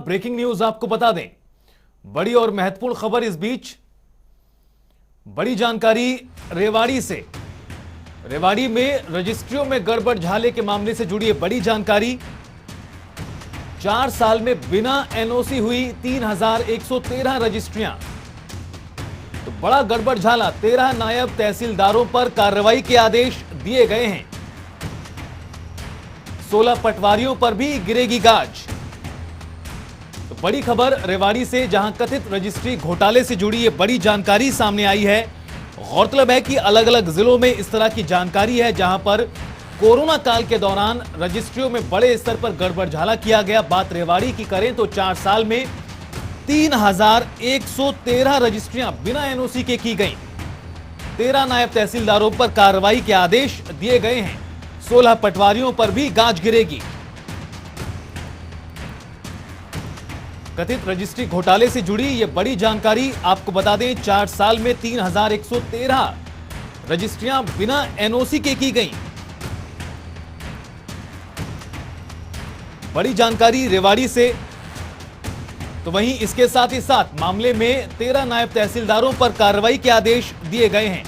Breaking news आपको बता दें, बड़ी और महत्वपूर्ण खबर इस बीच। बड़ी जानकारी रेवाड़ी से। रेवाड़ी में रजिस्ट्रियों में गड़बड़ झाले के मामले से जुड़ी है बड़ी जानकारी। 4 साल में बिना एनओसी हुई 3113 रजिस्ट्रियां। तो बड़ा गड़बड़ झाला, 13 नायब तहसीलदारों पर कार्रवाई के आदेश दिए गए हैं। 16 पटवारियों पर भी गिरेगी गाज। तो बड़ी खबर रेवाड़ी से, जहां कथित रजिस्ट्री घोटाले से जुड़ी ये बड़ी जानकारी सामने आई है। गौरतलब है कि अलग अलग जिलों में इस तरह की जानकारी है, जहां पर कोरोना काल के दौरान रजिस्ट्रियों में बड़े स्तर पर गड़बड़ झाला किया गया। बात रेवाड़ी की करें तो 4 साल में 3113 रजिस्ट्रियां बिना एनओसी के की गई। 13 नायब तहसीलदारों पर कार्रवाई के आदेश दिए गए हैं। 16 पटवारियों पर भी गाज गिरेगी। कथित रजिस्ट्री घोटाले से जुड़ी यह बड़ी जानकारी आपको बता दें। 4 साल में 3113 रजिस्ट्रियां बिना एनओसी के की गई। बड़ी जानकारी रेवाड़ी से। तो वहीं इसके साथ ही साथ मामले में 13 नायब तहसीलदारों पर कार्रवाई के आदेश दिए गए हैं।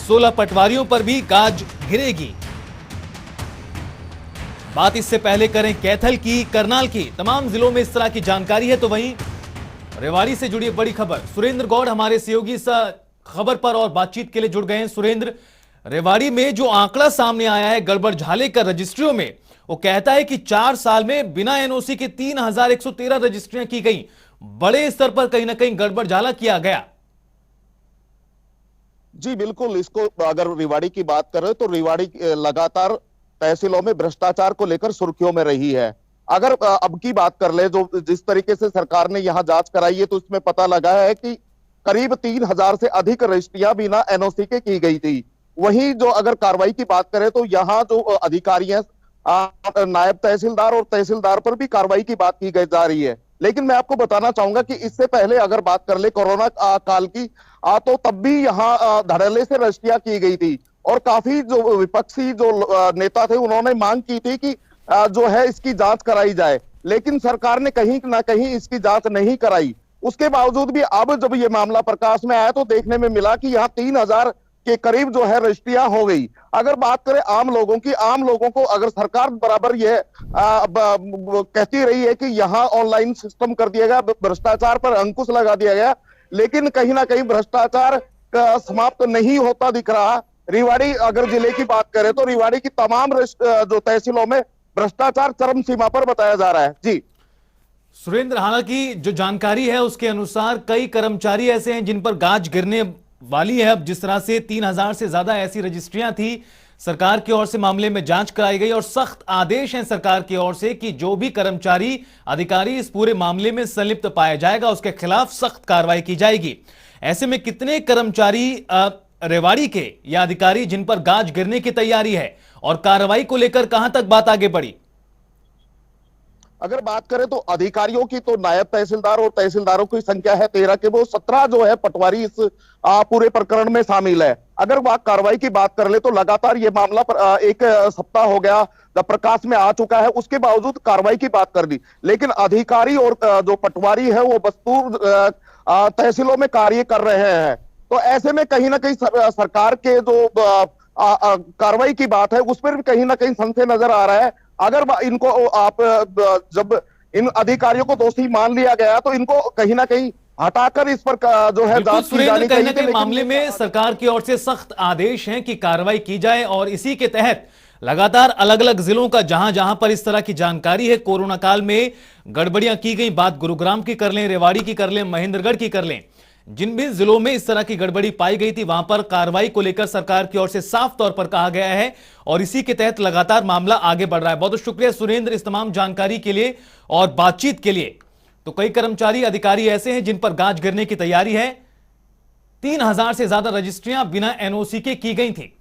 16 पटवारियों पर भी गाज गिरेगी। बात इससे पहले करें कैथल की, करनाल की, तमाम जिलों में इस तरह की जानकारी है। तो वहीं रेवाड़ी से जुड़ी बड़ी खबर, सुरेंद्र गौड़ हमारे सहयोगी इस खबर पर और बातचीत के लिए जुड़ गए हैं। सुरेंद्र, रेवाड़ी में जो आंकड़ा सामने आया है गड़बड़ झाले का रजिस्ट्रियों में, वो कहता है कि 4 साल में बिना एनओसी के 3113 रजिस्ट्रियां की गई। बड़े स्तर पर कहीं ना कहीं गड़बड़ झाला किया गया। जी बिल्कुल, इसको अगर रेवाड़ी की बात करें तो रेवाड़ी लगातार तहसीलों में भ्रष्टाचार को लेकर सुर्खियों में रही है। अगर अब की बात कर ले, जो जिस तरीके से सरकार ने यहां जांच कराई है, तो इसमें पता लगा है कि करीब 3000 से अधिक रजिस्ट्रियां बिना एनओसी के की गई थी। वहीं जो अगर कार्रवाई की बात करें तो यहाँ जो अधिकारी हैं, नायब तहसीलदार और तहसीलदार पर भी कार्रवाई की बात की जा रही है। लेकिन मैं आपको बताना चाहूंगा कि इससे पहले अगर बात कर ले कोरोना काल की, तो तब भी यहाँ धड़ल्ले से रजिस्ट्रियां की गई थी और काफी जो विपक्षी जो नेता थे उन्होंने मांग की थी कि जो है इसकी जांच कराई जाए, लेकिन सरकार ने कहीं ना कहीं इसकी जांच नहीं कराई। उसके बावजूद भी अब जब ये मामला प्रकाश में आया तो देखने में मिला कि यहाँ 3000 के करीब जो है रजिस्ट्रियां हो गई। अगर बात करें आम लोगों की, आम लोगों को अगर सरकार बराबर ये कहती रही है कि यहाँ ऑनलाइन सिस्टम कर दिया गया, भ्रष्टाचार पर अंकुश लगा दिया गया, लेकिन कहीं ना कहीं भ्रष्टाचार समाप्त नहीं होता दिख रहा। रेवाड़ी अगर जिले की बात करें तो रेवाड़ी की तमाम जो तहसीलों में भ्रष्टाचार चरम सीमा पर बताया जा रहा है। जी सुरेंद्र, हालांकि जो जानकारी है उसके अनुसार कई कर्मचारी ऐसे हैं जिन पर गाज गिरने वाली है। अब जिस तरह से 3000 से ज्यादा ऐसी रजिस्ट्रियां थी, सरकार की ओर से मामले में जांच कराई गई और सख्त आदेश हैं सरकार की ओर से कि जो भी कर्मचारी अधिकारी इस पूरे मामले में संलिप्त पाया जाएगा उसके खिलाफ सख्त कार्रवाई की जाएगी। ऐसे में कितने कर्मचारी रेवाड़ी के या अधिकारी जिन पर गाज गिरने की तैयारी है और कार्रवाई को लेकर कहां तक बात आगे बढ़ी? अगर बात करें तो अधिकारियों की, तो नायब तहसीलदार और तहसीलदारों की संख्या है 13 के, वो 17 जो है पटवारी इस पूरे प्रकरण में शामिल है। अगर बात कार्रवाई की बात कर ले तो लगातार ये मामला एक सप्ताह हो गया जब प्रकाश में आ चुका है, उसके बावजूद कार्रवाई की बात कर दी, लेकिन अधिकारी और जो पटवारी है वो बस्तूर तहसीलों में कार्य कर रहे हैं। तो ऐसे में कहीं ना कहीं सरकार के जो कार्रवाई की बात है उस पर भी कहीं ना कहीं संशय नजर आ रहा है। अगर इनको आप जब इन अधिकारियों को दोषी मान लिया गया तो इनको कहीं ना कहीं हटाकर इस पर जो है जांच की जानी चाहिए। कहीं मामले में सरकार की ओर से सख्त आदेश हैं कि कार्रवाई की जाए और इसी के तहत लगातार अलग अलग जिलों का जहां जहां पर इस तरह की जानकारी है, कोरोना काल में गड़बड़ियां की गई, बात गुरुग्राम की कर लें, रेवाड़ी की कर लें, महेंद्रगढ़ की कर लें, जिन भी जिलों में इस तरह की गड़बड़ी पाई गई थी वहां पर कार्रवाई को लेकर सरकार की ओर से साफ तौर पर कहा गया है और इसी के तहत लगातार मामला आगे बढ़ रहा है। बहुत बहुत शुक्रिया सुरेंद्र इस तमाम जानकारी के लिए और बातचीत के लिए। तो कई कर्मचारी अधिकारी ऐसे हैं जिन पर गाज गिरने की तैयारी है। 3000 से ज्यादा रजिस्ट्रियां बिना एनओसी के की गई थी।